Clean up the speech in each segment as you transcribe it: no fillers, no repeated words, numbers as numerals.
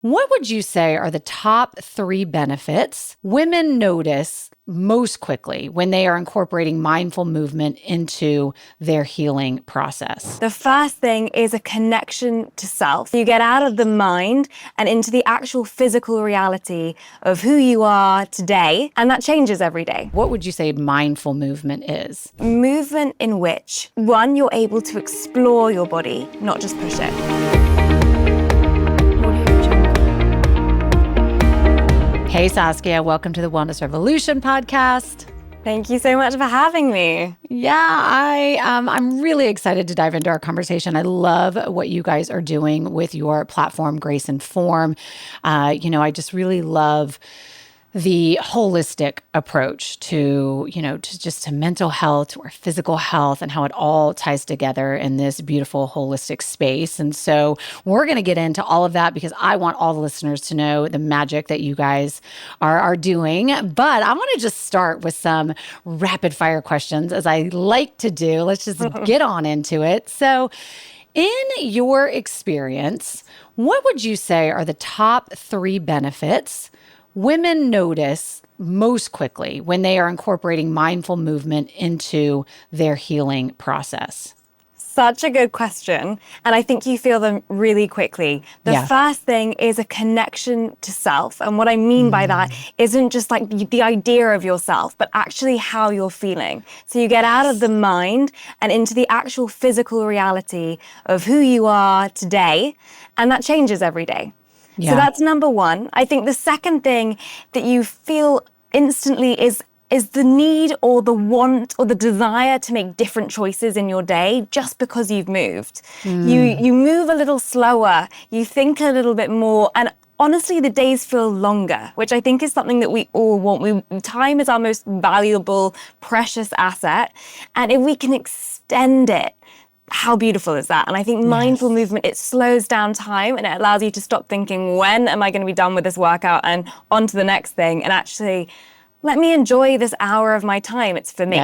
What would you say are the top 3 benefits women notice most quickly when they are incorporating mindful movement into their healing process? The first thing is a connection to self. You get out of the mind and into the actual physical reality of who you are today, and that changes every day. What would you say mindful movement is? Movement in which, one, you're able to explore your body, not just push it. Hey, Saskia, welcome to the Wellness Revolution podcast. Thank you so much for having me. Yeah, I'm really excited to dive into our conversation. I love what you guys are doing with your platform, Grace and Form. I just really love the holistic approach to mental health, to our physical health, and how it all ties together in this beautiful holistic space. And so we're going to get into all of that because I want all the listeners to know the magic that you guys are doing. But I want to just start with some rapid fire questions, as I like to do. Let's just get on into it. So in your experience, what would you say are the top 3 benefits women notice most quickly when they are incorporating mindful movement into their healing process? Such a good question. And I think you feel them really quickly. The first thing is a connection to self. And what I mean by that isn't just like the idea of yourself, but actually how you're feeling. So you get out of the mind and into the actual physical reality of who you are today. And that changes every day. So that's number one. I think the second thing that you feel instantly is the need or the want or the desire to make different choices in your day just because you've moved. You move a little slower, you think a little bit more, and honestly, the days feel longer, which I think is something that we all want. Time is our most valuable, precious asset. And if we can extend it, how beautiful is that? And I think mindful movement, it slows down time and it allows you to stop thinking, when am I going to be done with this workout and on to the next thing? And actually, let me enjoy this hour of my time. It's for me.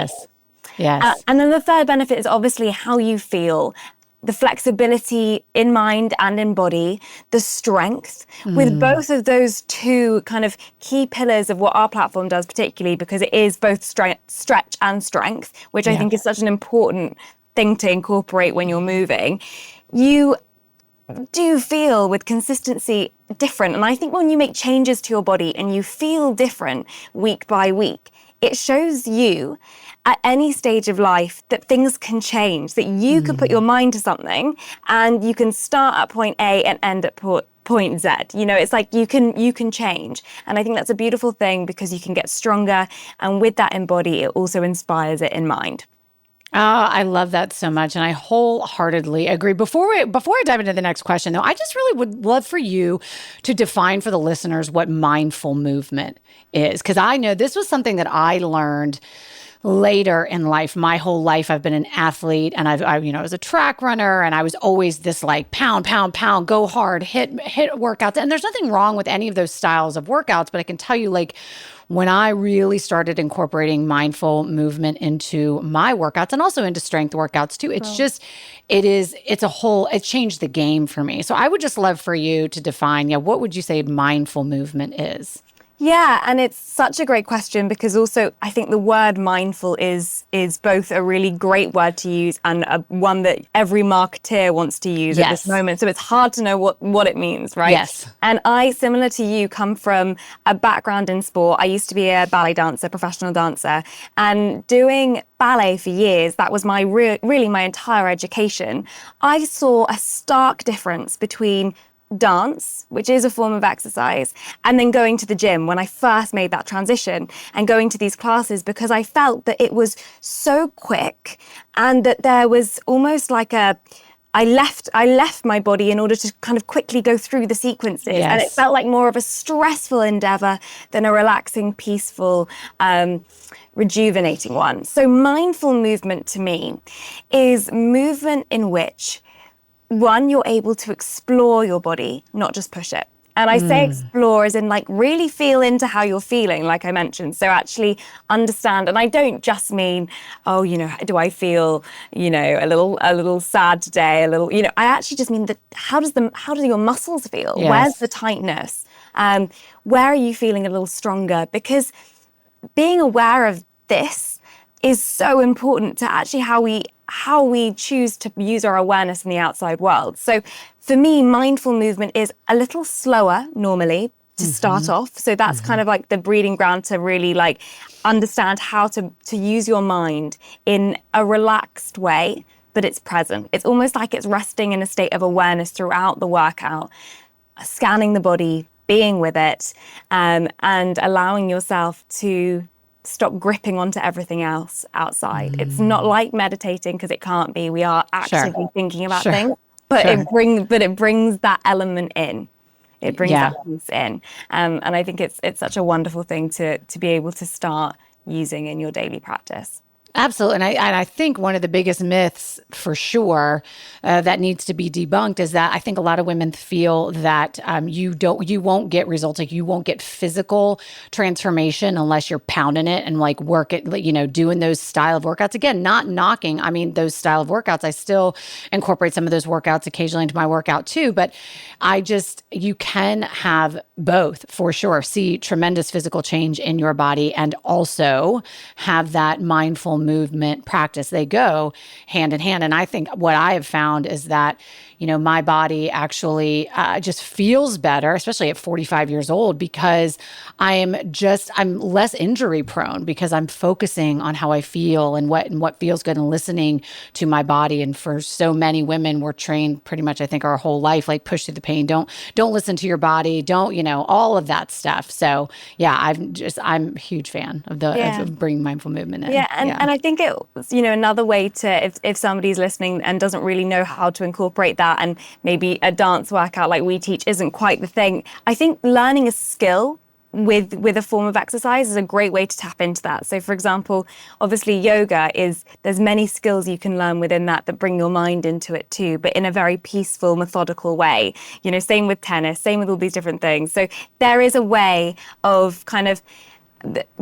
Yes. And then the third benefit is obviously how you feel. The flexibility in mind and in body, the strength. With both of those two kind of key pillars of what our platform does, particularly because it is both stretch and strength, which I think is such an important thing to incorporate when you're moving, you do feel with consistency different. And I think when you make changes to your body and you feel different week by week, it shows you at any stage of life that things can change, that you can put your mind to something and you can start at point A and end at point Z. It's like you can change. And I think that's a beautiful thing because you can get stronger. And with that in body, it also inspires it in mind. Oh, I love that so much. And I wholeheartedly agree. Before I dive into the next question, though, I just really would love for you to define for the listeners what mindful movement is. Because I know this was something that I learned later in life. My whole life, I've been an athlete, and I was a track runner, and I was always this like pound, go hard, hit workouts. And there's nothing wrong with any of those styles of workouts, but I can tell you, like, when I really started incorporating mindful movement into my workouts and also into strength workouts too, it changed the game for me. So I would just love for you to define, what would you say mindful movement is? Yeah, and it's such a great question because also I think the word mindful is both a really great word to use and one that every marketeer wants to use at this moment. So it's hard to know what it means, right? Yes. And I, similar to you, come from a background in sport. I used to be a ballet dancer, professional dancer, and doing ballet for years, that was my really my entire education. I saw a stark difference between dance, which is a form of exercise, and then going to the gym when I first made that transition and going to these classes because I felt that it was so quick and that there was almost like I left my body in order to kind of quickly go through the sequences. And it felt like more of a stressful endeavor than a relaxing, peaceful, rejuvenating one. So mindful movement to me is movement in which, one, you're able to explore your body, not just push it. And I say explore as in like really feel into how you're feeling, like I mentioned. So actually understand, and I don't just mean, oh, do I feel, a little sad today, I actually just mean that how do your muscles feel? Yes. Where's the tightness? Where are you feeling a little stronger? Because being aware of this is so important to actually how we choose to use our awareness in the outside world. So for me, mindful movement is a little slower normally to start off. So that's kind of like the breeding ground to really like understand how to use your mind in a relaxed way, but it's present. It's almost like it's resting in a state of awareness throughout the workout, scanning the body, being with it, and allowing yourself to stop gripping onto everything else outside. It's not like meditating because it can't be. We are actively thinking about things, but it brings that element in. It brings that piece in, and I think it's such a wonderful thing to be able to start using in your daily practice. Absolutely. And I think one of the biggest myths for sure that needs to be debunked is that I think a lot of women feel that you won't get results, like you won't get physical transformation unless you're pounding it and like work it, doing those style of workouts. Again, not knocking, I mean, those style of workouts, I still incorporate some of those workouts occasionally into my workout too, but you can have both for sure, see tremendous physical change in your body and also have that mindful movement practice. They go hand in hand. And I think what I have found is that, my body actually just feels better, especially at 45 years old, because I'm less injury prone because I'm focusing on how I feel and what feels good and listening to my body. And for so many women, we're trained pretty much, I think, our whole life, like push through the pain, don't listen to your body, don't, all of that stuff. So yeah, I'm a huge fan of bringing mindful movement in. And I think it's, another way to, if somebody's listening and doesn't really know how to incorporate that, and maybe a dance workout like we teach isn't quite the thing, I think learning a skill with a form of exercise is a great way to tap into that. So for example, obviously yoga there's many skills you can learn within that bring your mind into it too, but in a very peaceful, methodical way. Same with tennis, same with all these different things. So there is a way of kind of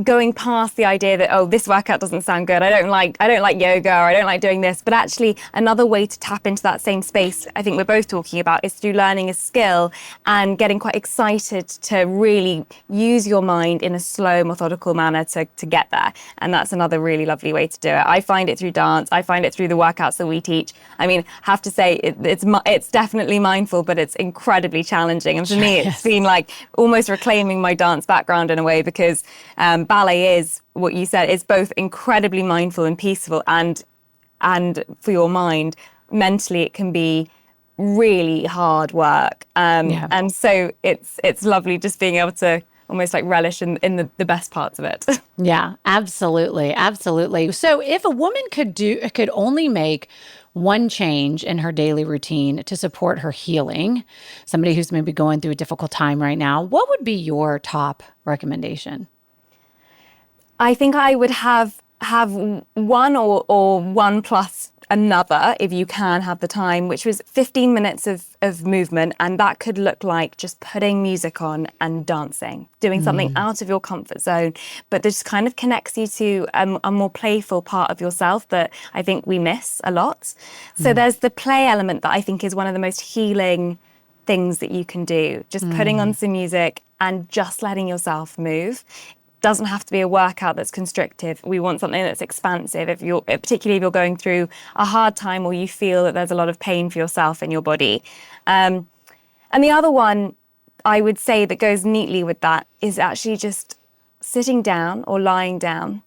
going past the idea that, oh, this workout doesn't sound good, I don't like yoga, or I don't like doing this, but actually another way to tap into that same space I think we're both talking about is through learning a skill and getting quite excited to really use your mind in a slow, methodical manner to get there. And that's another really lovely way to do it. I find it through dance, I find it through the workouts that we teach. I mean, have to say it's definitely mindful, but it's incredibly challenging. And for me, it's been like almost reclaiming my dance background in a way, because ballet is what you said. It's both incredibly mindful and peaceful, and for your mind, mentally, it can be really hard work. And so it's lovely just being able to almost like relish in the best parts of it. Yeah, absolutely. Absolutely. So if a woman could only make one change in her daily routine to support her healing, somebody who's maybe going through a difficult time right now, what would be your top recommendation? I think I would have one or one plus another, if you can have the time, which was 15 minutes of movement. And that could look like just putting music on and dancing, doing something out of your comfort zone, but this kind of connects you to a more playful part of yourself that I think we miss a lot. So there's the play element that I think is one of the most healing things that you can do. Just putting on some music and just letting yourself move. Doesn't have to be a workout that's constrictive. We want something that's expansive. Particularly if you're going through a hard time or you feel that there's a lot of pain for yourself in your body. And the other one I would say that goes neatly with that is actually just sitting down or lying down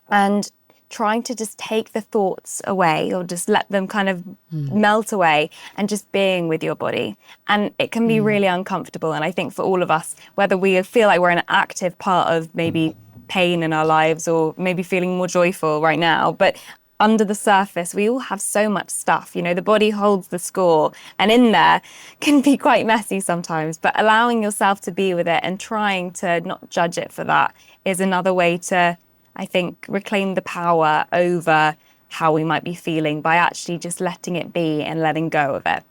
and trying to just take the thoughts away, or just let them kind of melt away, and just being with your body. And it can be really uncomfortable. And I think for all of us, whether we feel like we're in an active part of maybe pain in our lives, or maybe feeling more joyful right now, but under the surface, we all have so much stuff. The body holds the score, and in there can be quite messy sometimes, but allowing yourself to be with it and trying to not judge it for that is another way to, I think, reclaim the power over how we might be feeling by actually just letting it be and letting go of it.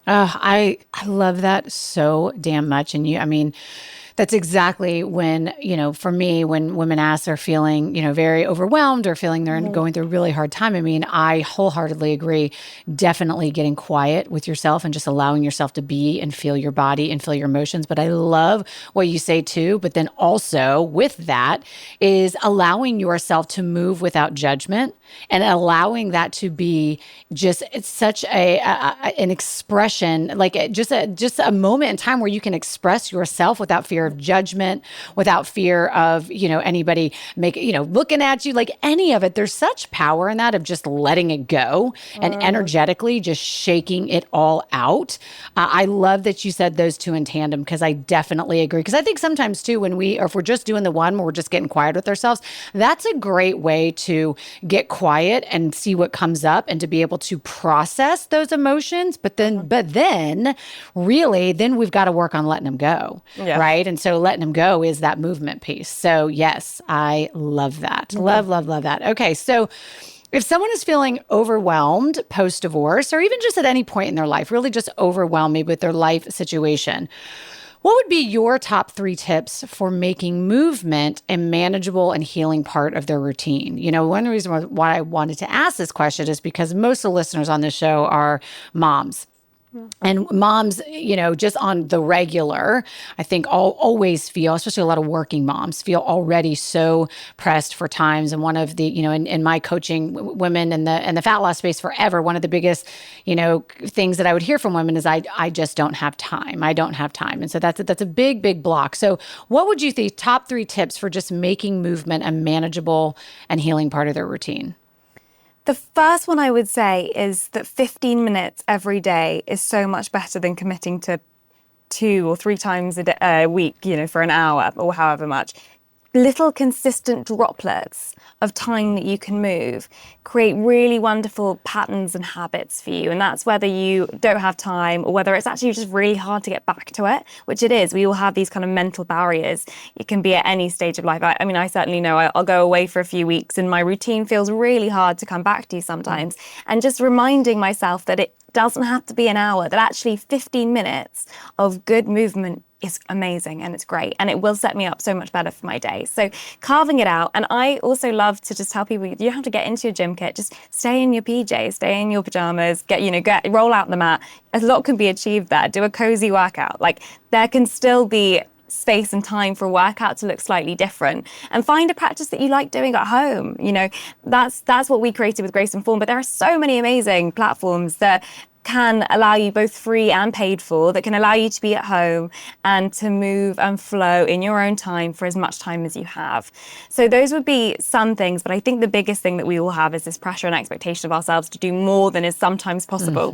I love that so damn much. And I mean, that's exactly when, for me, when women ask they're feeling, very overwhelmed or feeling they're going through a really hard time. I mean, I wholeheartedly agree. Definitely getting quiet with yourself and just allowing yourself to be and feel your body and feel your emotions. But I love what you say too. But then also with that is allowing yourself to move without judgment and allowing that to be just it's such an expression, like just a moment in time where you can express yourself without fear of judgment, without fear of, anybody looking at you, like any of it. There's such power in that of just letting it go and energetically just shaking it all out. I love that you said those two in tandem because I definitely agree. Because I think sometimes too, if we're just doing the one where we're just getting quiet with ourselves, that's a great way to get quiet and see what comes up and to be able to process those emotions. But then really, then we've got to work on letting them go. Yeah. Right. And so letting them go is that movement piece. So yes, I love that. Love that. Okay. So if someone is feeling overwhelmed post-divorce or even just at any point in their life, really just overwhelmed maybe with their life situation, what would be your top 3 tips for making movement a manageable and healing part of their routine? One reason why I wanted to ask this question is because most of the listeners on this show are moms. And moms, just on the regular, I think always feel, especially a lot of working moms, feel already so pressed for times. And one of the, in my coaching women in the fat loss space forever, one of the biggest, things that I would hear from women is I just don't have time. I don't have time. And so that's a big, big block. So what would you think top 3 tips for just making movement a manageable and healing part of their routine? The first one I would say is that 15 minutes every day is so much better than committing to 2 or 3 times a week, for an hour or however much. Little consistent droplets of time that you can move create really wonderful patterns and habits for you. And that's whether you don't have time or whether it's actually just really hard to get back to it, which it is. We all have these kind of mental barriers. It can be at any stage of life. I mean, I certainly know I'll go away for a few weeks and my routine feels really hard to come back to sometimes. And just reminding myself that it doesn't have to be an hour, that actually 15 minutes of good movement is amazing and it's great and it will set me up so much better for my day. So carving it out. And I also love to just tell people you don't have to get into your gym kit, just stay in your PJs, stay in your pajamas, roll out the mat. A lot can be achieved there. Do a cozy workout. Like there can still be space and time for a workout to look slightly different and find a practice that you like doing at home. That's what we created with Grace and Form, but there are so many amazing platforms that can allow you both free and paid for, that can allow you to be at home and to move and flow in your own time for as much time as you have. So those would be some things, but I think the biggest thing that we all have is this pressure and expectation of ourselves to do more than is sometimes possible.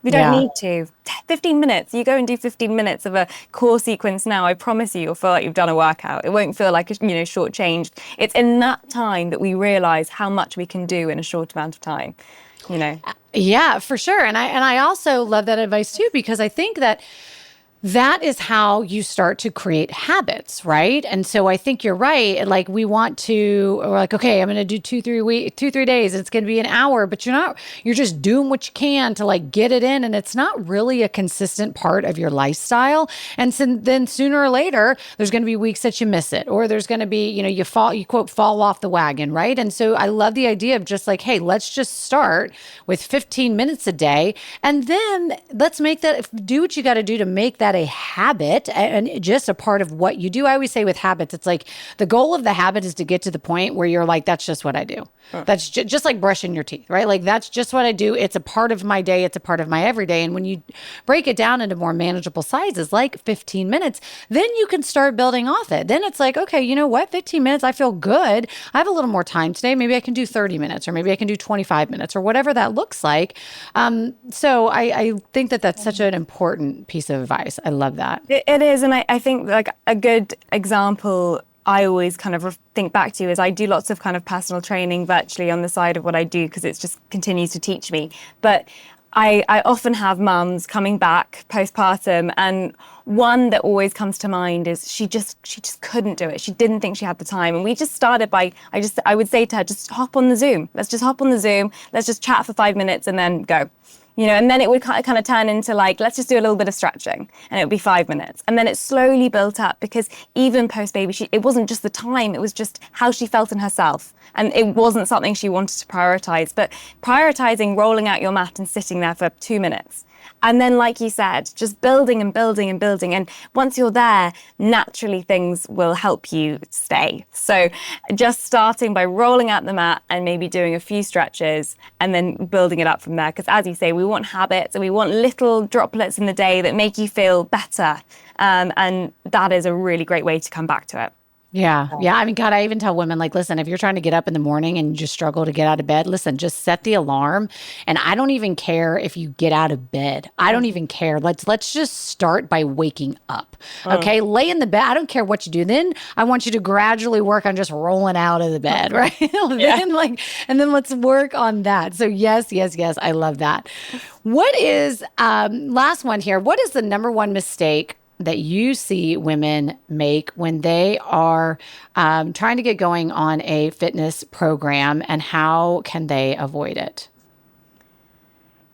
We don't need to. 15 minutes, you go and do 15 minutes of a core sequence now, I promise you'll feel like you've done a workout. It won't feel like, shortchanged. It's in that time that we realize how much we can do in a short amount of time. Yeah, for sure. And I also love that advice too, because I think that is how you start to create habits, right? And so I think you're right. Like we're like, okay, I'm going to do 2-3 days. It's going to be an hour, but you're just doing what you can to like get it in. And it's not really a consistent part of your lifestyle. And so then sooner or later, there's going to be weeks that you miss it, or there's going to be, you fall off the wagon, right? And so I love the idea of just like, hey, let's just start with 15 minutes a day. And then let's do what you got to do to make that a habit and just a part of what you do. I always say with habits, it's like the goal of the habit is to get to the point where you're like, that's just what I do. That's just like brushing your teeth, right? Like that's just what I do. It's a part of my day. It's a part of my everyday. And when you break it down into more manageable sizes, like 15 minutes, then you can start building off it. Then it's like, okay, you know what? 15 minutes, I feel good. I have a little more time today. Maybe I can do 30 minutes or maybe I can do 25 minutes or whatever that looks like. So I think that's such an important piece of advice. I love that. It is. And I think like a good example I always kind of think back to is I do lots of kind of personal training virtually on the side of what I do because it just continues to teach me. But I often have mums coming back postpartum, and one that always comes to mind is she just couldn't do it. She didn't think she had the time. And we just started by, I would say to her, just hop on the Zoom. Let's just hop on the Zoom. Let's just chat for 5 minutes and then go. And then it would kind of turn into like, let's just do a little bit of stretching, and it would be 5 minutes. And then it slowly built up, because even post-baby, it wasn't just the time, it was just how she felt in herself. And it wasn't something she wanted to prioritize, but prioritizing rolling out your mat and sitting there for 2 minutes. And then, like you said, just building and building and building. And once you're there, naturally things will help you stay. So just starting by rolling out the mat and maybe doing a few stretches and then building it up from there. Because as you say, we want habits and we want little droplets in the day that make you feel better. And that is a really great way to come back to it. Yeah. Yeah. I mean, God, I even tell women, like, listen, if you're trying to get up in the morning and you just struggle to get out of bed, listen, just set the alarm. And I don't even care if you get out of bed. I don't even care. Let's just start by waking up. Okay. Lay in the bed. I don't care what you do. Then I want you to gradually work on just rolling out of the bed. Right. And then let's work on that. So yes. I love that. What is, last one here. What is the number one mistake that you see women make when they are trying to get going on a fitness program, and how can they avoid it?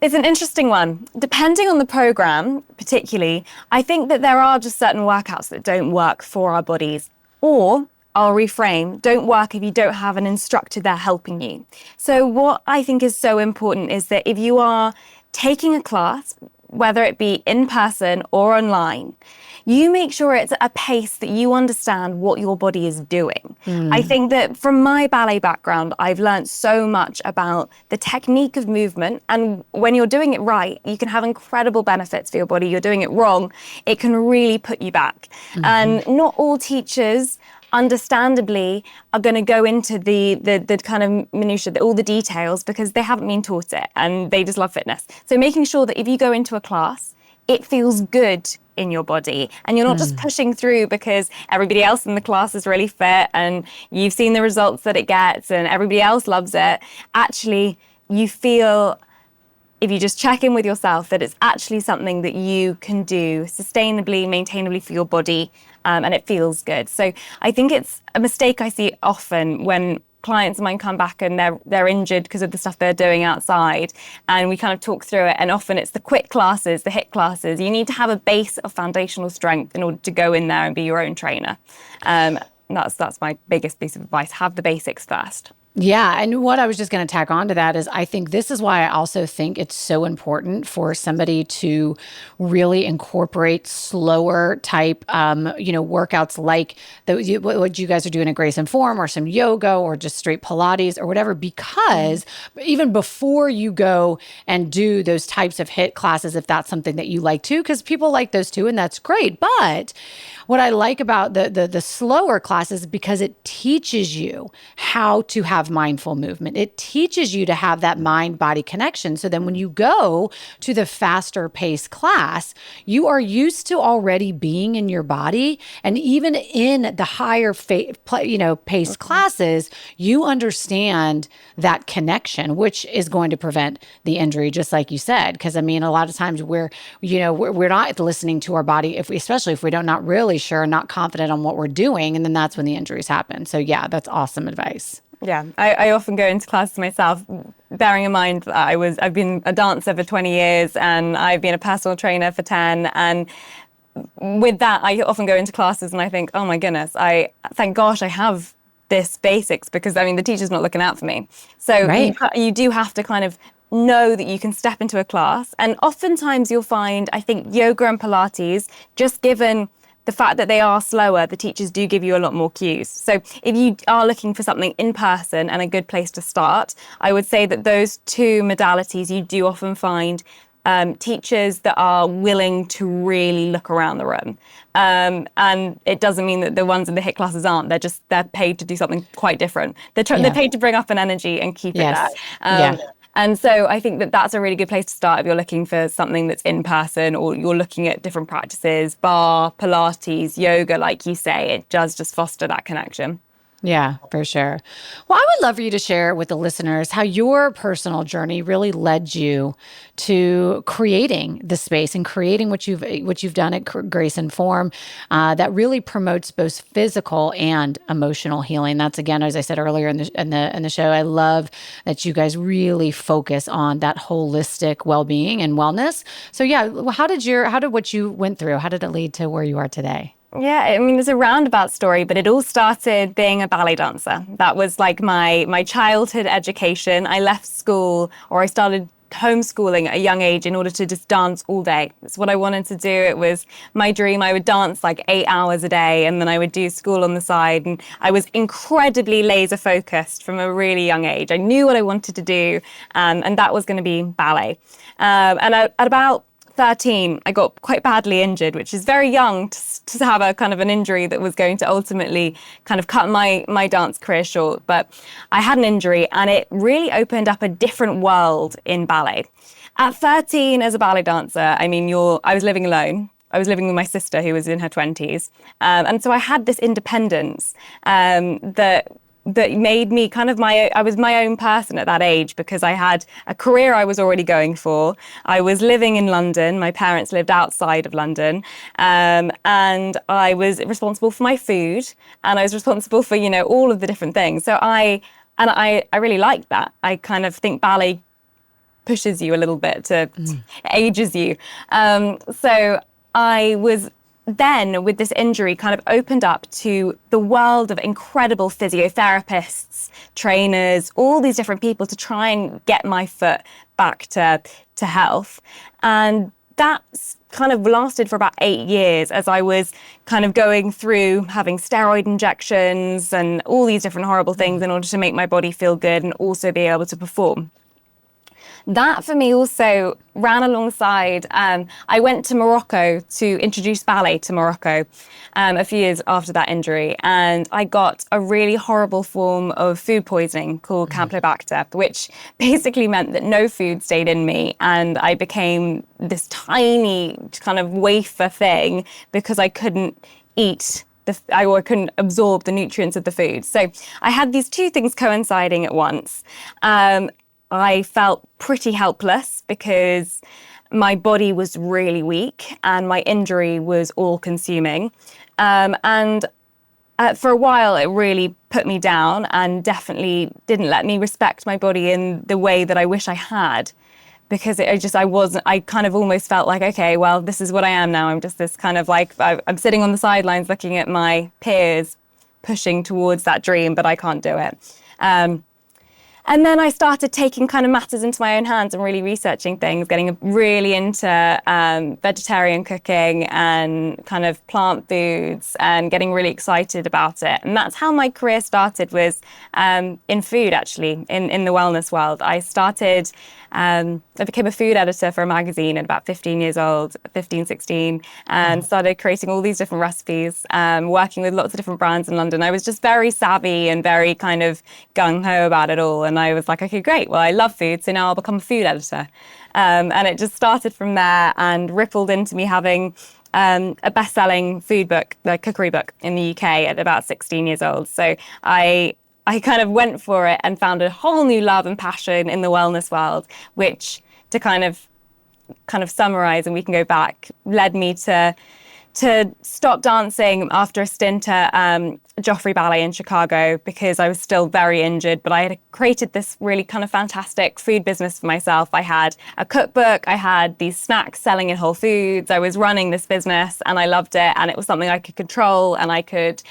It's an interesting one. Depending on the program, particularly, I think that there are just certain workouts that don't work for our bodies, or I'll reframe, don't work if you don't have an instructor there helping you. So what I think is so important is that if you are taking a class, whether it be in person or online, you make sure it's at a pace that you understand what your body is doing. I think that from my ballet background, I've learned so much about the technique of movement. And when you're doing it right, you can have incredible benefits for your body. You're doing it wrong, it can really put you back. And not all teachers, understandably, are going to go into the kind of minutiae, all the details, because they haven't been taught it and they just love fitness. So making sure that if you go into a class, it feels good in your body, and you're not just pushing through because everybody else in the class is really fit and you've seen the results that it gets and everybody else loves it. Actually, you feel, if you just check in with yourself, that it's actually something that you can do sustainably, maintainably for your body, and it feels good. So I think it's a mistake I see often when clients of mine come back and they're injured because of the stuff they're doing outside, and we kind of talk through it. And often it's the quick classes, the HIIT classes. You need to have a base of foundational strength in order to go in there and be your own trainer. That's my biggest piece of advice. Have the basics first. Yeah. And what I was just going to tack on to that is, I think this is why I also think it's so important for somebody to really incorporate slower type, workouts like what you guys are doing at Grace and Form, or some yoga, or just straight Pilates or whatever, because even before you go and do those types of HIIT classes, if that's something that you like too, because people like those too, and that's great. But what I like about the slower classes, because it teaches you how to have mindful movement. It teaches you to have that mind-body connection. So then when you go to the faster paced class, you are used to already being in your body. And even in the higher paced classes, you understand that connection, which is going to prevent the injury, just like you said. Because I mean, a lot of times we're not listening to our body, especially if we don't not really sure, not confident on what we're doing, and then that's when the injuries happen. So yeah, that's awesome advice. Yeah, I often go into classes myself, bearing in mind that I've been a dancer for 20 years and I've been a personal trainer for 10. And with that, I often go into classes and I think, oh my goodness, thank gosh I have this basics, because I mean, the teacher's not looking out for me. So right. You do have to kind of know that you can step into a class. And oftentimes you'll find, I think, yoga and Pilates, just given the fact that they are slower, the teachers do give you a lot more cues. So if you are looking for something in person and a good place to start, I would say that those two modalities, you do often find teachers that are willing to really look around the room. And it doesn't mean that the ones in the HIIT classes aren't. They're paid to do something quite different. They're paid to bring up an energy and keep it there. And so I think that that's a really good place to start if you're looking for something that's in person, or you're looking at different practices, bar, Pilates, yoga, like you say. It does just foster that connection. Yeah, for sure. Well, I would love for you to share with the listeners how your personal journey really led you to creating the space and creating what you've done at Grace and Form that really promotes both physical and emotional healing. That's again, as I said earlier in the show, I love that you guys really focus on that holistic well-being and wellness. So yeah, how did what you went through, how did it lead to where you are today? Yeah, I mean, it's a roundabout story, but it all started being a ballet dancer. That was like my childhood education. I left school, or I started homeschooling at a young age in order to just dance all day. It's what I wanted to do. It was my dream. I would dance like 8 hours a day, and then I would do school on the side. And I was incredibly laser focused from a really young age. I knew what I wanted to do, and that was going to be ballet. At about 13, I got quite badly injured, which is very young to have a kind of an injury that was going to ultimately kind of cut my dance career short. But I had an injury, and it really opened up a different world in ballet. At 13, as a ballet dancer, I mean, I was living alone. I was living with my sister, who was in her 20s. And so I had this independence that made me kind of I was my own person at that age, because I had a career I was already going for. I was living in London. My parents lived outside of London. And I was responsible for my food, and I was responsible for, all of the different things. So I really liked that. I kind of think ballet pushes you a little bit to ages you. So I was then, with this injury, kind of opened up to the world of incredible physiotherapists, trainers, all these different people to try and get my foot back to health. And that's kind of lasted for about 8 years, as I was kind of going through having steroid injections and all these different horrible things in order to make my body feel good and also be able to perform. That for me also ran alongside, I went to Morocco to introduce ballet to Morocco a few years after that injury. And I got a really horrible form of food poisoning called Campylobacter, which basically meant that no food stayed in me. And I became this tiny kind of wafer thing because I couldn't eat I couldn't absorb the nutrients of the food. So I had these two things coinciding at once. I felt pretty helpless because my body was really weak and my injury was all-consuming. For a while, it really put me down and definitely didn't let me respect my body in the way that I wish I had. Because I kind of almost felt like, okay, well, this is what I am now. I'm just this kind of like, I'm sitting on the sidelines looking at my peers pushing towards that dream, but I can't do it. And then I started taking kind of matters into my own hands and really researching things, getting really into vegetarian cooking and kind of plant foods and getting really excited about it. And that's how my career started, was in food, actually, in the wellness world. I became a food editor for a magazine at about 15 years old, 15, 16, and started creating all these different recipes, working with lots of different brands in London. I was just very savvy and very kind of gung-ho about it all. And I was like, okay, great. Well, I love food, so now I'll become a food editor. And it just started from there and rippled into me having a best-selling food book, the cookery book in the UK at about 16 years old. So I kind of went for it and found a whole new love and passion in the wellness world, which, to kind of summarize, and we can go back, led me to stop dancing after a stint at Joffrey Ballet in Chicago, because I was still very injured, but I had created this really kind of fantastic food business for myself. I had a cookbook, I had these snacks selling in Whole Foods, I was running this business and I loved it, and it was something I could control and I could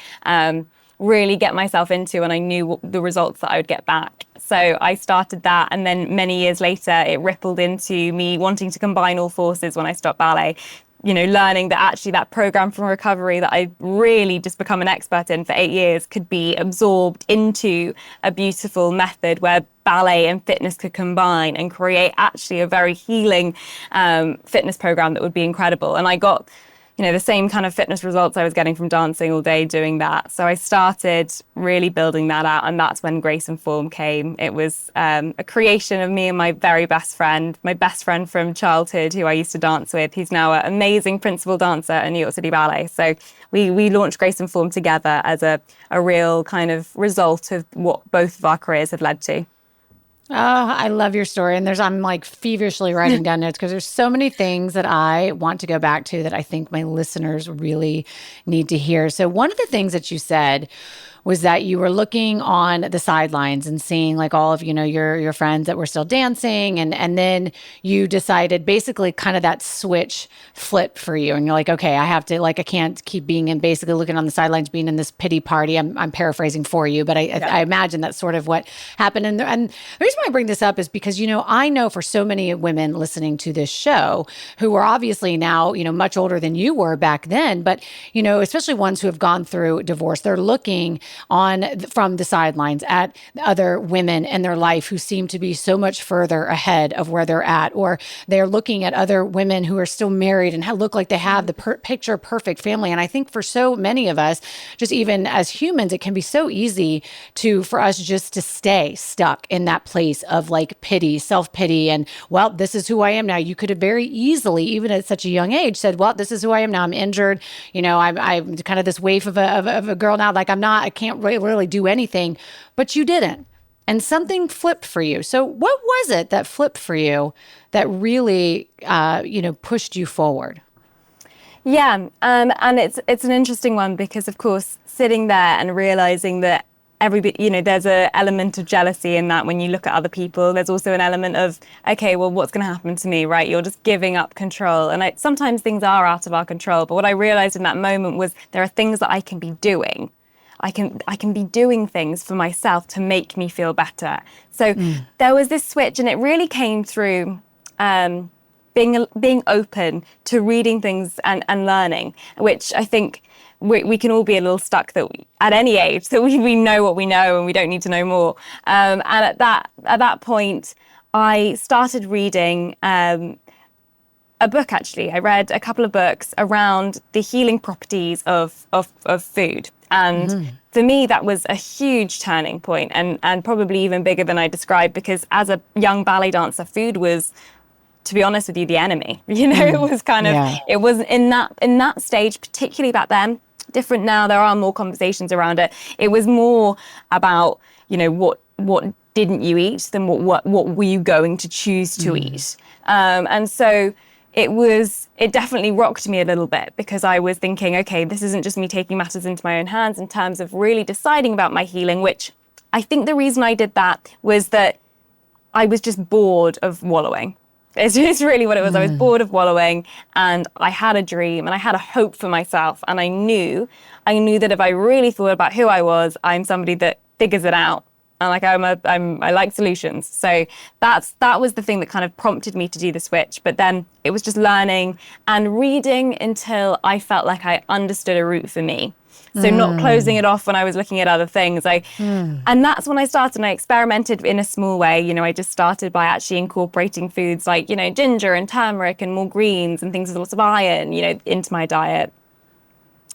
really get myself into, and I knew the results that I would get back. So I started that, and then many years later, it rippled into me wanting to combine all forces when I stopped ballet. Learning that actually that program from recovery that I really just become an expert in for 8 years could be absorbed into a beautiful method where ballet and fitness could combine and create actually a very healing fitness program that would be incredible. And I got the same kind of fitness results I was getting from dancing all day doing that. So I started really building that out, and that's when Grace and Form came. It was a creation of me and my very best friend, my best friend from childhood who I used to dance with. He's now an amazing principal dancer at New York City Ballet. So we launched Grace and Form together as a real kind of result of what both of our careers had led to. Oh, I love your story. And I'm like feverishly writing down notes because there's so many things that I want to go back to that I think my listeners really need to hear. So one of the things that you said was that you were looking on the sidelines and seeing like all of, your friends that were still dancing. And then you decided basically kind of that switch flipped for you. And you're like, okay, I have to, like, I can't keep being in basically looking on the sidelines, being in this pity party. I'm paraphrasing for you, but I imagine that's sort of what happened. And the reason why I bring this up is because, I know for so many women listening to this show who are obviously now, much older than you were back then, but, especially ones who have gone through divorce, they're looking from the sidelines at other women in their life who seem to be so much further ahead of where they're at, or they're looking at other women who are still married and look like they have the picture perfect family. And I think for so many of us, just even as humans, it can be so easy for us just to stay stuck in that place of like pity, self-pity, and well, this is who I am now. You could have very easily, even at such a young age, said, well, this is who I am now. I'm injured. I'm kind of this waif of a girl now. Like I can't really do anything, but you didn't. And something flipped for you. So what was it that flipped for you that really, pushed you forward? Yeah, and it's an interesting one because, of course, sitting there and realizing that everybody, there's an element of jealousy in that when you look at other people. There's also an element of, okay, well, what's going to happen to me, right? You're just giving up control. And sometimes things are out of our control. But what I realized in that moment was there are things that I can be doing. I can be doing things for myself to make me feel better. So there was this switch, and it really came through being open to reading things and learning, which I think we can all be a little stuck at any age that we know what we know and we don't need to know more. And at that point, I started reading a book, actually. I read a couple of books around the healing properties of food. And for me, that was a huge turning point, and probably even bigger than I described, because as a young ballet dancer, food was, to be honest with you, the enemy. It was kind of, it was in that stage, particularly back then, different now, there are more conversations around it. It was more about, what didn't you eat than what were you going to choose to eat. And so it definitely rocked me a little bit, because I was thinking, okay, this isn't just me taking matters into my own hands in terms of really deciding about my healing, which I think the reason I did that was that I was just bored of wallowing. It's just really what it was. I was bored of wallowing, and I had a dream and I had a hope for myself. And I knew that if I really thought about who I was, I'm somebody that figures it out. And I like solutions. So that was the thing that kind of prompted me to do the switch. But then it was just learning and reading until I felt like I understood a route for me. So not closing it off when I was looking at other things. And that's when I started, and I experimented in a small way. I just started by actually incorporating foods like, ginger and turmeric and more greens and things with lots of iron, into my diet.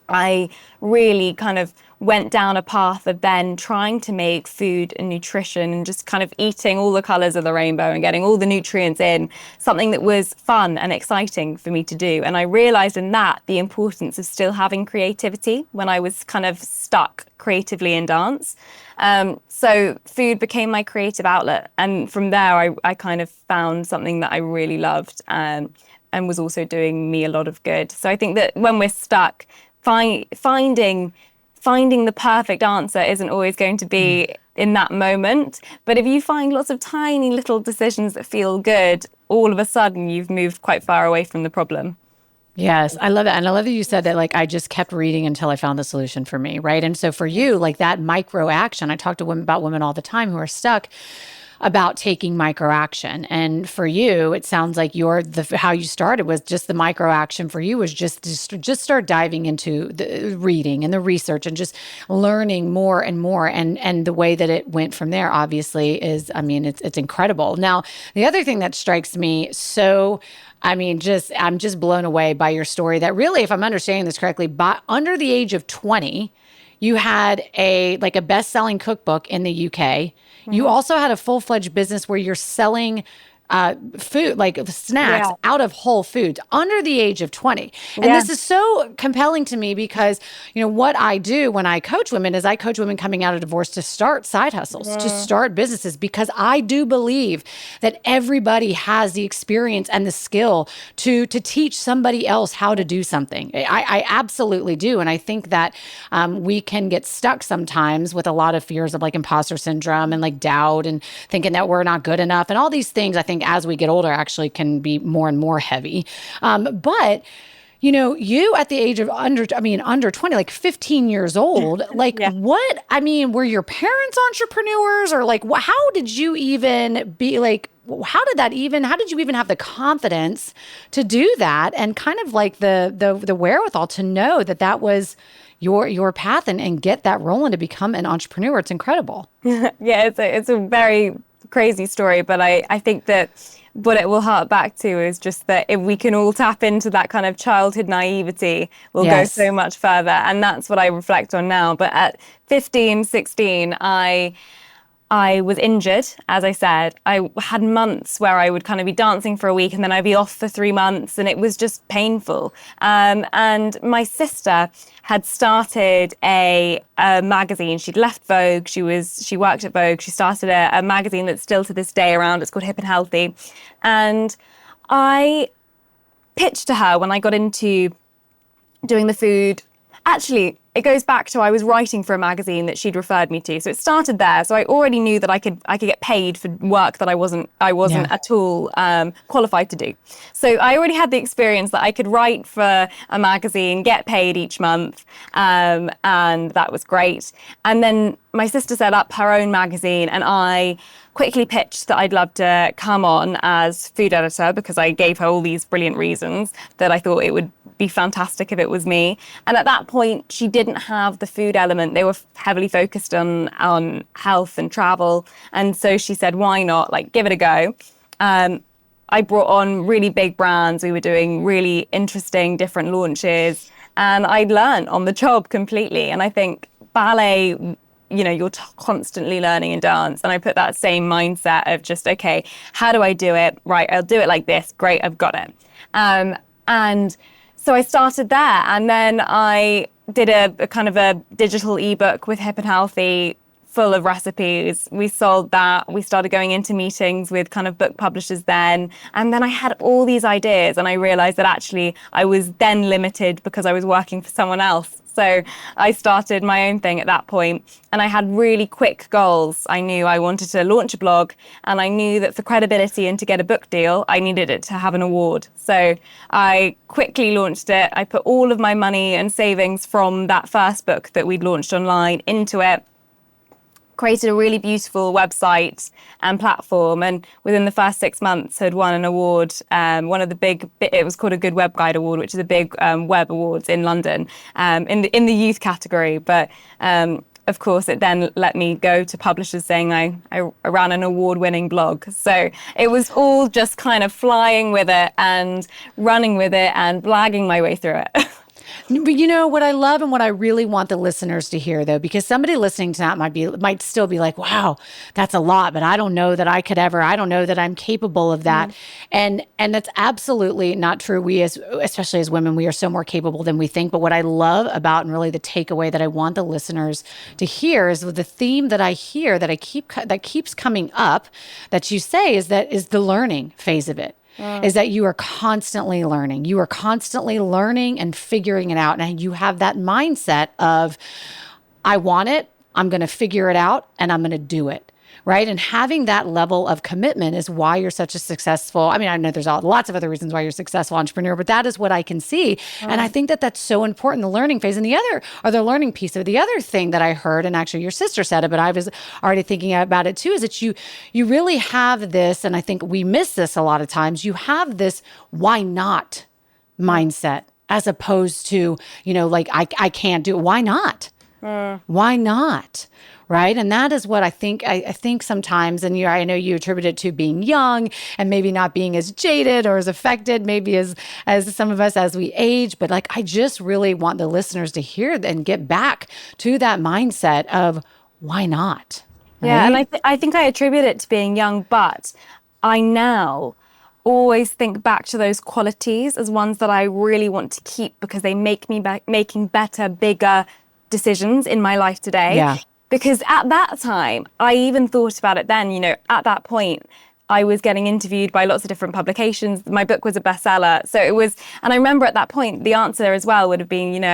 I really kind of went down a path of then trying to make food and nutrition and just kind of eating all the colors of the rainbow and getting all the nutrients in, something that was fun and exciting for me to do. And I realized in that the importance of still having creativity when I was kind of stuck creatively in dance. So food became my creative outlet. And from there, I kind of found something that I really loved, and was also doing me a lot of good. So I think that when we're stuck, finding the perfect answer isn't always going to be in that moment. But if you find lots of tiny little decisions that feel good, all of a sudden you've moved quite far away from the problem. Yes, I love it. And I love that you said that, like, I just kept reading until I found the solution for me, right? And so for you, like that micro action, I talk to women all the time who are stuck about taking micro action. And for you, it sounds like how you started was just the micro action for you was just start diving into the reading and the research and just learning more and more. And the way that it went from there, obviously, is, it's incredible. Now, the other thing that strikes me so I mean, I'm just blown away by your story that really, if I'm understanding this correctly, by under the age of 20, you had a best-selling cookbook in the UK. You also had a full-fledged business where you're selling food, like snacks Yeah. out of Whole Foods under the age of 20. And Yeah. this is so compelling to me because, what I do when I coach women is I coach women coming out of divorce to start side hustles, to start businesses, because I do believe that everybody has the experience and the skill to teach somebody else how to do something. I absolutely do. And I think that we can get stuck sometimes with a lot of fears of like imposter syndrome and like doubt and thinking that we're not good enough. And all these things, I think, as we get older actually can be more and more heavy. But you at the age of under 20, like 15 years old, like Yeah. were your parents entrepreneurs, or like, how did you even be like, how did you even have the confidence to do that? And kind of like the wherewithal to know that that was your path and get that rolling to become an entrepreneur. It's incredible. Yeah, it's a very crazy story, but I think that what it will hark back to is just that if we can all tap into that kind of childhood naivety, we'll go so much further. And that's what I reflect on now. But at 15, 16, I was injured, as I said. I had months where I would kind of be dancing for a week and then I'd be off for 3 months, and it was just painful. And my sister had started a magazine. She'd left Vogue. She worked at Vogue. She started a magazine that's still to this day around. It's called Hip and Healthy. And I pitched to her when I got into doing the food. Actually, it goes back to I was writing for a magazine that she'd referred me to. So it started there. So I already knew that I could get paid for work that I wasn't at all qualified to do. So I already had the experience that I could write for a magazine, get paid each month, and that was great. And then my sister set up her own magazine, and I quickly pitched that I'd love to come on as food editor because I gave her all these brilliant reasons that I thought it would be fantastic if it was me. And at that point, she didn't have the food element. They were heavily focused on health and travel. And so she said, why not? Like, give it a go. I brought on really big brands. We were doing really interesting, different launches. And I learned on the job completely. And I think ballet, you're constantly learning in dance. And I put that same mindset of just, okay, how do I do it? Right, I'll do it like this. Great, I've got it. And so I started there. And then I did a kind of a digital ebook with Hip and Healthy, full of recipes. We sold that. We started going into meetings with kind of book publishers then. And then I had all these ideas, and I realized that actually I was then limited because I was working for someone else. So I started my own thing at that point, and I had really quick goals. I knew I wanted to launch a blog, and I knew that for credibility and to get a book deal, I needed it to have an award. So I quickly launched it. I put all of my money and savings from that first book that we'd launched online into it, created a really beautiful website and platform, and within the first 6 months had won an award, one of the big, it was called a Good Web Guide Award, which is a big web awards in London, in the youth category. But of course, it then let me go to publishers saying I ran an award-winning blog. So it was all just kind of flying with it and running with it and blagging my way through it. But what I love and what I really want the listeners to hear, though, because somebody listening to that might still be like, wow, that's a lot, but I don't know that I don't know that I'm capable of that. And that's absolutely not true. We, especially as women, we are so more capable than we think. But what I love about, and really the takeaway that I want the listeners to hear, is the theme that I hear that keeps coming up that you say is the learning phase of it. Is that you are constantly learning. You are constantly learning and figuring it out. And you have that mindset of, I want it, I'm going to figure it out, and I'm going to do it. Right. And having that level of commitment is why you're such a successful. I mean, I know there's lots of other reasons why you're a successful entrepreneur, but that is what I can see. And I think that that's so important, the learning phase. And the learning piece of the other thing that I heard, and actually your sister said it, but I was already thinking about it too, is that you really have this, and I think we miss this a lot of times, you have this why not mindset as opposed to, like, I can't do it. Why not? Why not? right? And that is what I think sometimes, and I know you attribute it to being young and maybe not being as jaded or as affected, maybe as some of us as we age. But like, I just really want the listeners to hear and get back to that mindset of why not? Yeah, and Right? I think I attribute it to being young, but I now always think back to those qualities as ones that I really want to keep because they make me making better, bigger decisions in my life today. Yeah. Because at that time, I even thought about it then, at that point, I was getting interviewed by lots of different publications. My book was a bestseller. So it was, and I remember at that point, the answer as well would have been,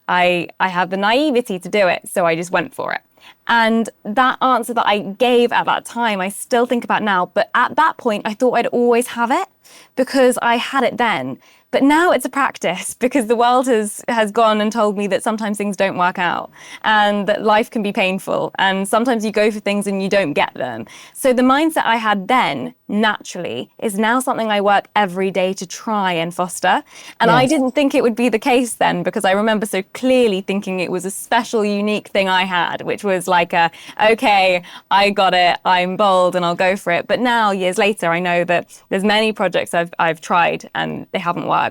I have the naivety to do it. So I just went for it. And that answer that I gave at that time, I still think about now. But at that point, I thought I'd always have it because I had it then. But now it's a practice because the world has gone and told me that sometimes things don't work out and that life can be painful. And sometimes you go for things and you don't get them. So the mindset I had then naturally is now something I work every day to try and foster. And I didn't think it would be the case then because I remember so clearly thinking it was a special, unique thing I had, which was like okay, I got it, I'm bold and I'll go for it. But now, years later, I know that there's many projects I've tried and they haven't worked.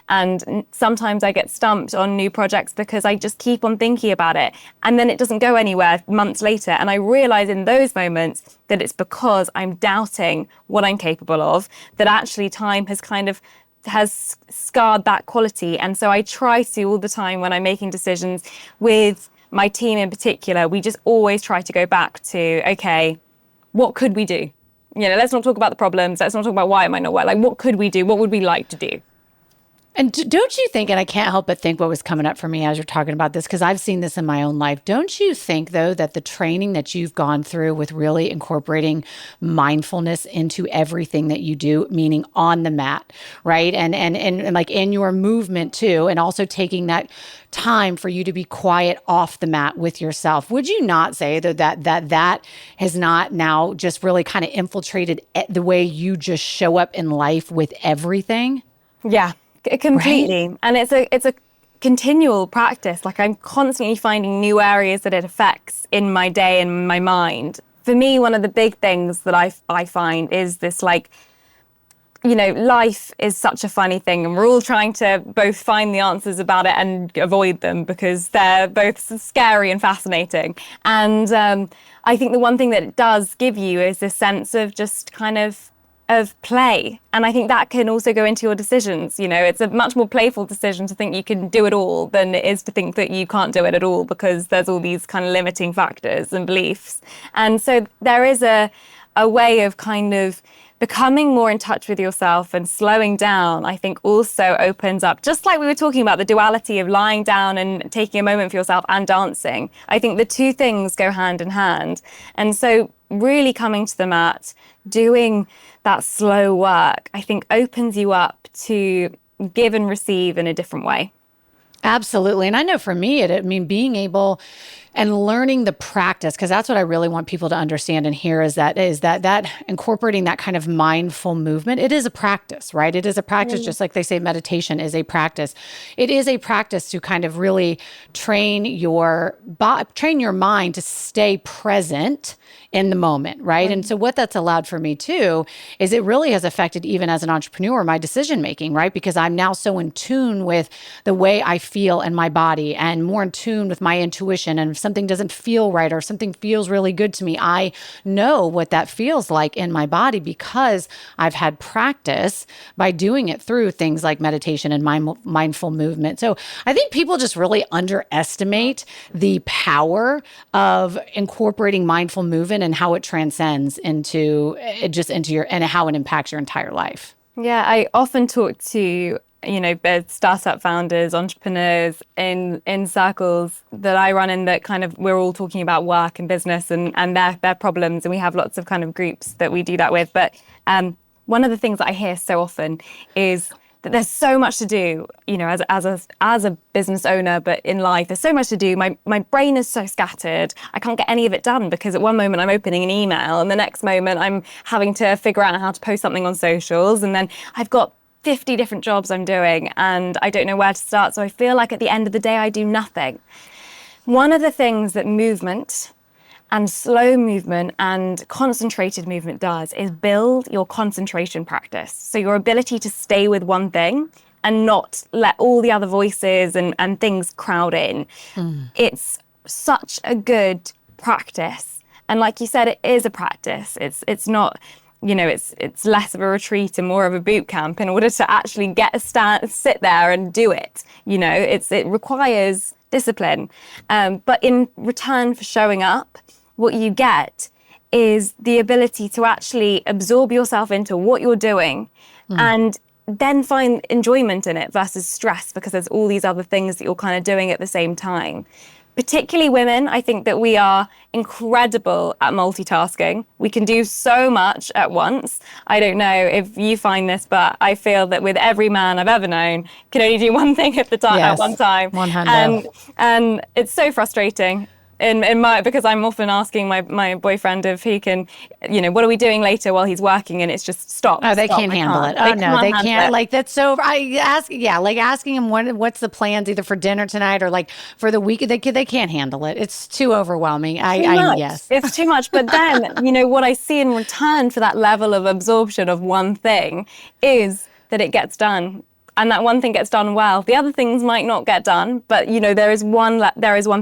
And sometimes I get stumped on new projects because I just keep on thinking about it. And then it doesn't go anywhere months later. And I realize in those moments that it's because I'm doubting what I'm capable of, that actually time has scarred that quality. And so I try to all the time when I'm making decisions with my team in particular, we just always try to go back to, okay, what could we do? Let's not talk about the problems. Let's not talk about why it might not work. Like, what could we do? What would we like to do? And don't you think, and I can't help but think what was coming up for me as you're talking about this, because I've seen this in my own life. Don't you think, though, that the training that you've gone through with really incorporating mindfulness into everything that you do, meaning on the mat, right? And like in your movement too, and also taking that time for you to be quiet off the mat with yourself. Would you not say that has not now just really kind of infiltrated the way you just show up in life with everything? Yeah. Completely. Right? And it's a continual practice. Like I'm constantly finding new areas that it affects in my day and my mind. For me, one of the big things that I find is this life is such a funny thing and we're all trying to both find the answers about it and avoid them because they're both scary and fascinating. And I think the one thing that it does give you is this sense of just kind of play. And I think that can also go into your decisions. It's a much more playful decision to think you can do it all than it is to think that you can't do it at all because there's all these kind of limiting factors and beliefs. And so there is a way of kind of becoming more in touch with yourself and slowing down, I think also opens up, just like we were talking about the duality of lying down and taking a moment for yourself and dancing. I think the two things go hand in hand. And so really coming to the mat, doing that slow work, I think opens you up to give and receive in a different way. Absolutely. And I know for me, being able and learning the practice, because that's what I really want people to understand and hear is that incorporating that kind of mindful movement, it is a practice, right? It is a practice, just like they say meditation is a practice. It is a practice to kind of really train your mind to stay present in the moment, right? And so what that's allowed for me too is it really has affected, even as an entrepreneur, my decision making, right? Because I'm now so in tune with the way I feel in my body and more in tune with my intuition. And if something doesn't feel right or something feels really good to me, I know what that feels like in my body because I've had practice by doing it through things like meditation and mindful movement. So I think people just really underestimate the power of incorporating mindful movement and how it transcends into your and how it impacts your entire life. Yeah, I often talk to startup founders, entrepreneurs in circles that I run in that kind of we're all talking about work and business and their problems, and we have lots of kind of groups that we do that with. But one of the things that I hear so often is that there's so much to do, as a business owner, but in life, there's so much to do. My brain is so scattered. I can't get any of it done because at one moment I'm opening an email and the next moment I'm having to figure out how to post something on socials. And then I've got 50 different jobs I'm doing and I don't know where to start. So I feel like at the end of the day, I do nothing. One of the things that movement and slow movement and concentrated movement does is build your concentration practice. So your ability to stay with one thing and not let all the other voices and things crowd in. It's such a good practice. And like you said, it is a practice. It's not, it's less of a retreat and more of a boot camp in order to actually sit there and do it. It requires discipline. But in return for showing up, what you get is the ability to actually absorb yourself into what you're doing and then find enjoyment in it versus stress, because there's all these other things that you're kind of doing at the same time. Particularly women, I think that we are incredible at multitasking. We can do so much at once. I don't know if you find this, but I feel that with every man I've ever known, can only do one thing at one time. 100. And it's so frustrating. Because I'm often asking my boyfriend if he can, what are we doing later while he's working, and it's just stop. Oh, they can't handle it. Oh no, they can't. Like that's so. Asking him what's the plans either for dinner tonight or like for the week. They can't handle it. It's too overwhelming. Yes, it's too much. But then what I see in return for that level of absorption of one thing is that it gets done. And that one thing gets done well. The other things might not get done, but there is one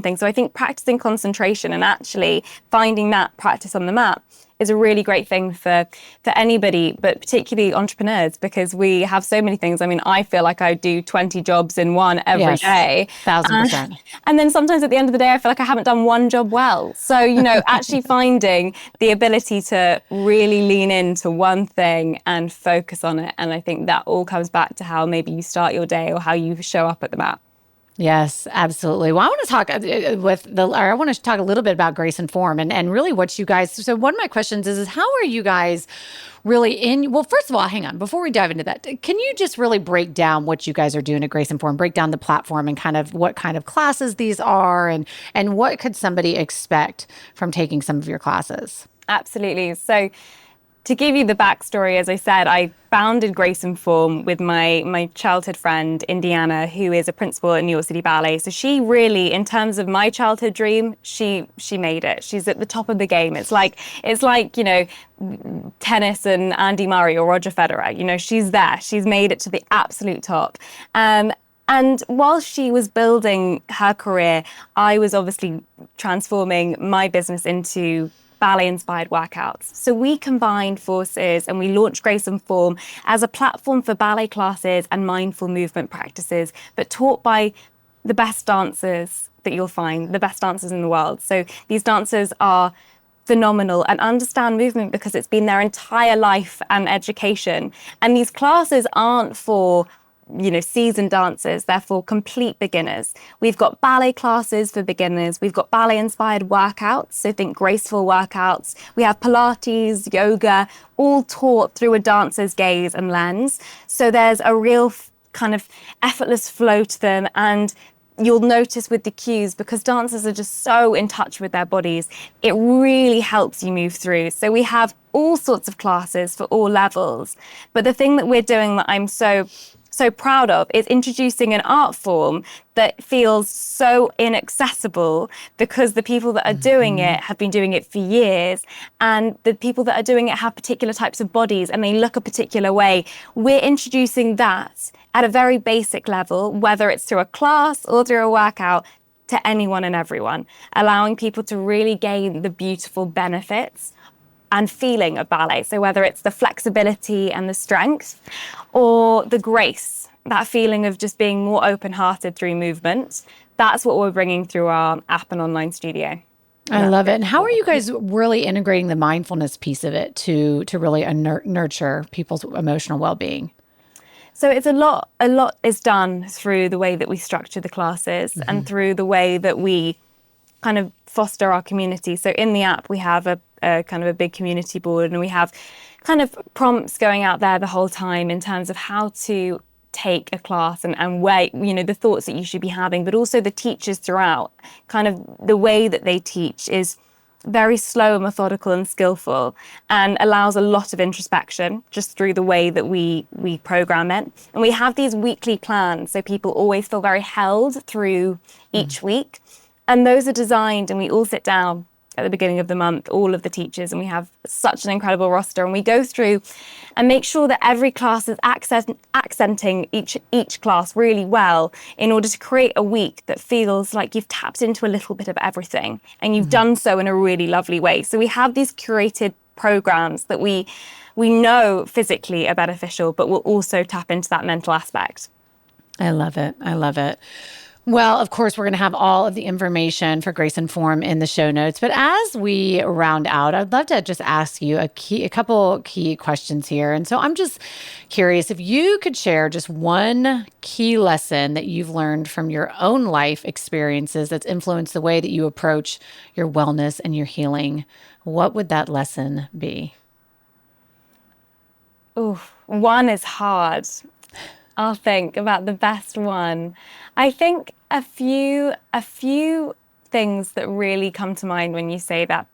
thing. So I think practicing concentration and actually finding that practice on the mat is a really great thing for anybody, but particularly entrepreneurs, because we have so many things. I mean, I feel like I do 20 jobs in one every day. 1,000%. And then sometimes at the end of the day, I feel like I haven't done one job well. So, actually finding the ability to really lean into one thing and focus on it. And I think that all comes back to how maybe you start your day or how you show up at the mat. Yes, absolutely. Well, I want to talk I want to talk a little bit about Grace and Form and really what you guys, so one of my questions is how are you guys really well, first of all, hang on, before we dive into that, can you just really break down what you guys are doing at Grace and Form, break down the platform and kind of what kind of classes these are and what could somebody expect from taking some of your classes? Absolutely. So to give you the backstory, as I said, I founded Grace and Form with my childhood friend, Indiana, who is a principal at New York City Ballet. So she really, in terms of my childhood dream, she made it. She's at the top of the game. It's like tennis and Andy Murray or Roger Federer. She's there. She's made it to the absolute top. And while she was building her career, I was obviously transforming my business into ballet-inspired workouts. So we combined forces and we launched Grace and Form as a platform for ballet classes and mindful movement practices, but taught by the best dancers that you'll find, the best dancers in the world. So these dancers are phenomenal and understand movement because it's been their entire life and education. And these classes aren't for seasoned dancers, they're for complete beginners. We've got ballet classes for beginners. We've got ballet-inspired workouts, so think graceful workouts. We have Pilates, yoga, all taught through a dancer's gaze and lens. So there's a real kind of effortless flow to them, and you'll notice with the cues, because dancers are just so in touch with their bodies, it really helps you move through. So we have all sorts of classes for all levels. But the thing that we're doing that I'm so proud of is introducing an art form that feels so inaccessible, because the people that are doing it have been doing it for years, and the people that are doing it have particular types of bodies and they look a particular way. We're introducing that at a very basic level, whether it's through a class or through a workout, to anyone and everyone, allowing people to really gain the beautiful benefits and feeling of ballet. So whether it's the flexibility and the strength or the grace, that feeling of just being more open-hearted through movement, that's what we're bringing through our app and online studio. I love it. And how are you guys really integrating the mindfulness piece of it to really nurture people's emotional well-being? So it's a lot is done through the way that we structure the classes and through the way that we kind of foster our community. So in the app, we have a kind of a big community board, and we have kind of prompts going out there the whole time in terms of how to take a class and where, the thoughts that you should be having, but also the teachers throughout. Kind of the way that they teach is very slow and methodical and skillful, and allows a lot of introspection just through the way that we program it. And we have these weekly plans, so people always feel very held through each week. And those are designed, and we all sit down at the beginning of the month, all of the teachers, and we have such an incredible roster. And we go through and make sure that every class is accenting each class really well in order to create a week that feels like you've tapped into a little bit of everything, and you've done so in a really lovely way. So we have these curated programs that we know physically are beneficial, but will also tap into that mental aspect. I love it. I love it. Well, of course, we're going to have all of the information for Grace Inform in the show notes. But as we round out, I'd love to just ask you a couple key questions here. And so I'm just curious if you could share just one key lesson that you've learned from your own life experiences that's influenced the way that you approach your wellness and your healing. What would that lesson be? Ooh, one is hard. I'll think about the best one. I think a few things that really come to mind when you say that.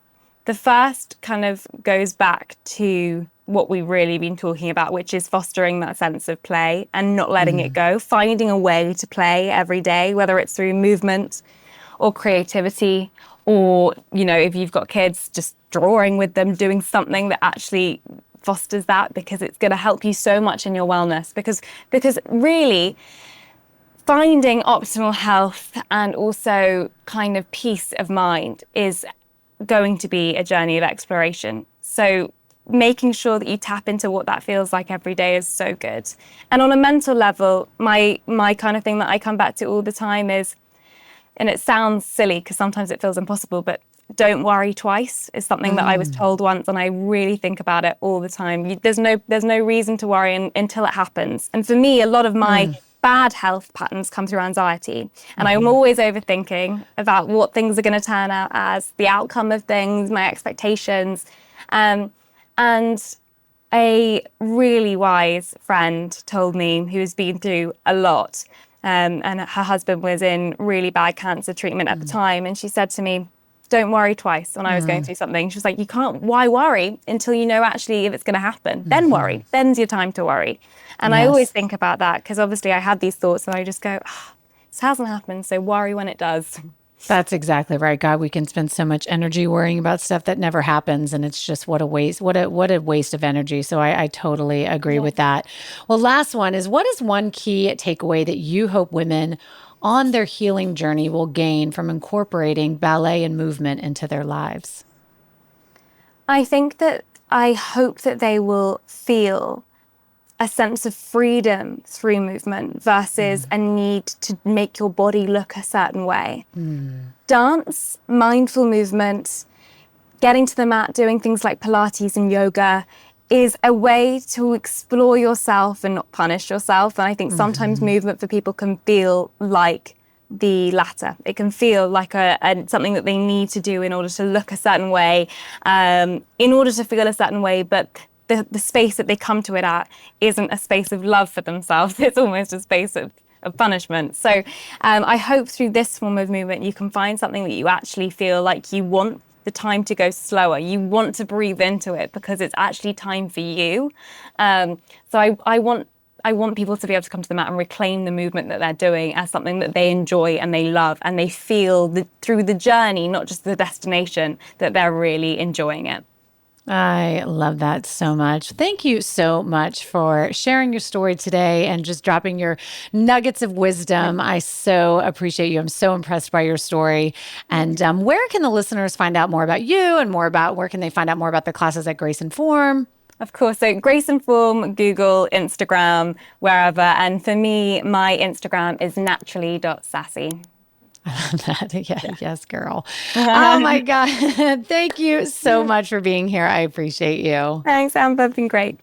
The first kind of goes back to what we've really been talking about, which is fostering that sense of play and not letting it go, finding a way to play every day, whether it's through movement or creativity, or, you know, if you've got kids, just drawing with them, doing something that actually fosters that, because it's going to help you so much in your wellness. Because really, finding optimal health and also kind of peace of mind is going to be a journey of exploration. So making sure that you tap into what that feels like every day is so good. And on a mental level, my kind of thing that I come back to all the time is, and it sounds silly because sometimes it feels impossible, but don't worry twice is something that I was told once, and I really think about it all the time. There's no reason to worry until it happens. And for me, a lot of my bad health patterns come through anxiety. And I'm always overthinking about what things are going to turn out as, the outcome of things, my expectations. And a really wise friend told me, who has been through a lot, and her husband was in really bad cancer treatment at the time. And she said to me, don't worry twice, when I was going through something. She was like, why worry until you know actually if it's going to happen? Then worry. Then's your time to worry. And I always think about that, because obviously I had these thoughts and I just go, this hasn't happened, so worry when it does. That's exactly right. God, we can spend so much energy worrying about stuff that never happens. And it's just what a waste, what a waste of energy. So I totally agree with that. Well, last one is, what is one key takeaway that you hope women on their healing journey will gain from incorporating ballet and movement into their lives? I hope that they will feel a sense of freedom through movement versus a need to make your body look a certain way. Dance, mindful movement, getting to the mat, doing things like Pilates and yoga is a way to explore yourself and not punish yourself. And I think sometimes movement for people can feel like the latter. It can feel like something that they need to do in order to look a certain way, in order to feel a certain way, but the space that they come to it at isn't a space of love for themselves. It's almost a space of punishment. So I hope through this form of movement, you can find something that you actually feel like you want the time to go slower. You want to breathe into it because it's actually time for you. So I want people to be able to come to the mat and reclaim the movement that they're doing as something that they enjoy and they love, and they feel through the journey, not just the destination, that they're really enjoying it. I love that so much. Thank you so much for sharing your story today and just dropping your nuggets of wisdom. I so appreciate you. I'm so impressed by your story. And where can the listeners find out more about you, and where can they find out more about the classes at Grace Inform? Of course. So Grace Inform, Google, Instagram, wherever. And for me, my Instagram is naturally.sassy. I love that. Yes, girl. Oh my God. Thank you so much for being here. I appreciate you. Thanks, Amber. Been great.